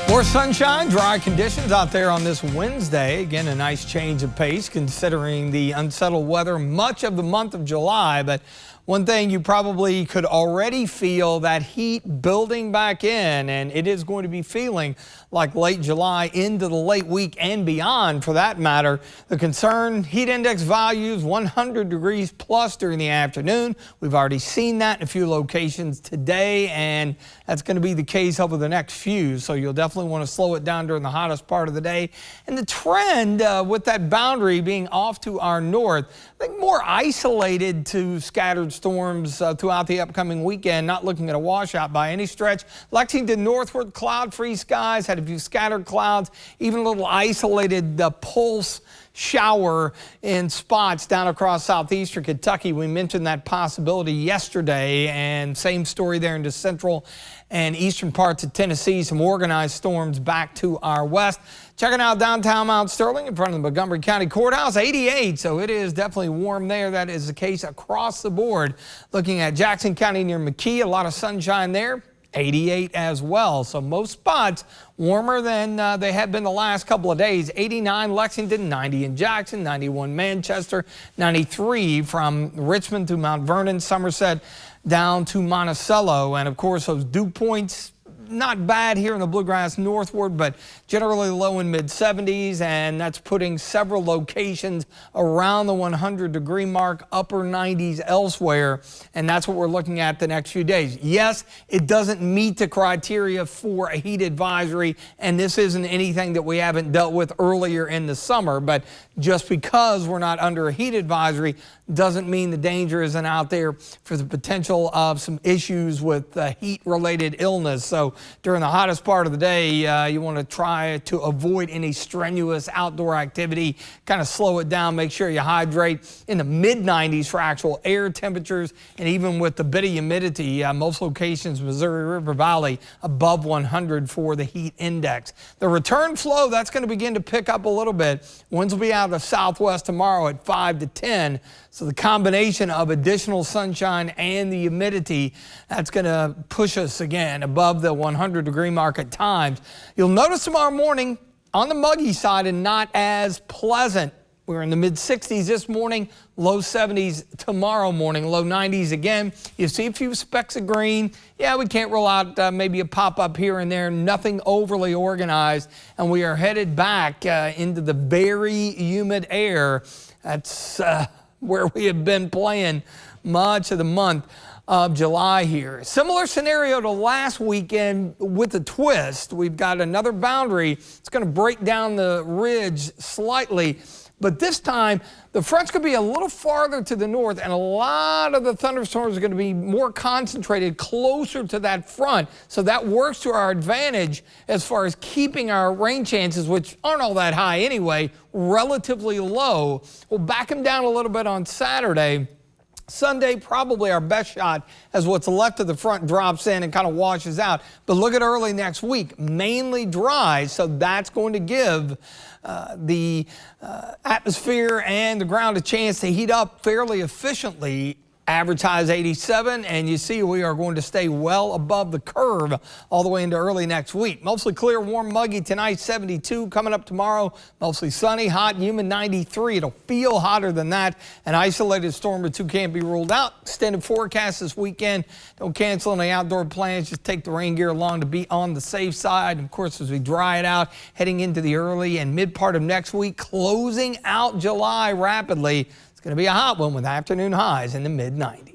More sunshine, dry conditions out there on this Wednesday. Again, a nice change of pace considering the unsettled weather much of the month of July. But one thing you probably could already feel that heat building back in, and it is going to be feeling like late July into the late week and beyond for that matter. The concern, heat index values 100 degrees plus during the afternoon. We've already seen that in a few locations today, and that's going to be the case over the next few. So you'll definitely want to slow it down during the hottest part of the day. And the trend with that boundary being off to our north, I think more isolated to scattered storms throughout the upcoming weekend, not looking at a washout by any stretch. Lexington northward, cloud-free skies, had a few scattered clouds, even a little isolated pulse shower in spots down across southeastern Kentucky. We mentioned that possibility yesterday, and same story there into central and eastern parts of Tennessee. Some organized storms back to our west. Checking out downtown Mount Sterling in front of the Montgomery County Courthouse, 88, so it is definitely warm there. That is the case across the board. Looking at Jackson County near McKee, a lot of sunshine there. 88 as well, so most spots warmer than they have been the last couple of days. 89 Lexington, 90 in Jackson, 91 Manchester, 93 from Richmond to Mount Vernon, Somerset down to Monticello, and of course those dew points not bad here in the bluegrass northward, but generally low in mid-70s, and that's putting several locations around the 100-degree mark, upper 90s elsewhere, and that's what we're looking at the next few days. Yes, it doesn't meet the criteria for a heat advisory, and this isn't anything that we haven't dealt with earlier in the summer, but just because we're not under a heat advisory doesn't mean the danger isn't out there for the potential of some issues with heat-related illness. So during the hottest part of the day, you want to try to avoid any strenuous outdoor activity, kind of slow it down, make sure you hydrate. In the mid-90s for actual air temperatures, and even with the bit of humidity, most locations, Missouri River Valley, above 100 for the heat index. The return flow, that's going to begin to pick up a little bit. Winds will be out of the southwest tomorrow at 5 to 10. So the combination of additional sunshine and the humidity, that's going to push us again above the 100-degree mark at times. You'll notice tomorrow morning on the muggy side and not as pleasant. We're in the mid-60s this morning, low 70s tomorrow morning, low 90s again. You see a few specks of green. Yeah, we can't rule out maybe a pop-up here and there, nothing overly organized. And we are headed back into the very humid air. That's where we have been playing much of the month of July here. Similar scenario to last weekend with a twist. We've got another boundary. It's going to break down the ridge slightly, but this time the front's going to be a little farther to the north, and a lot of the thunderstorms are going to be more concentrated closer to that front. So that works to our advantage as far as keeping our rain chances, which aren't all that high anyway, relatively low. We'll back them down a little bit on Saturday. Sunday, probably our best shot as what's left of the front drops in and kind of washes out. But look at early next week, mainly dry, so that's going to give the atmosphere and the ground a chance to heat up fairly efficiently. Average highs 87, and you see we are going to stay well above the curve all the way into early next week. Mostly clear, warm, muggy tonight, 72. Coming up tomorrow, mostly sunny, hot, humid, 93. It'll feel hotter than that. An isolated storm or two can't be ruled out. Extended forecast this weekend. Don't cancel any outdoor plans. Just take the rain gear along to be on the safe side. And of course, as we dry it out, heading into the early and mid part of next week, closing out July rapidly. It's going to be a hot one with afternoon highs in the mid-90s.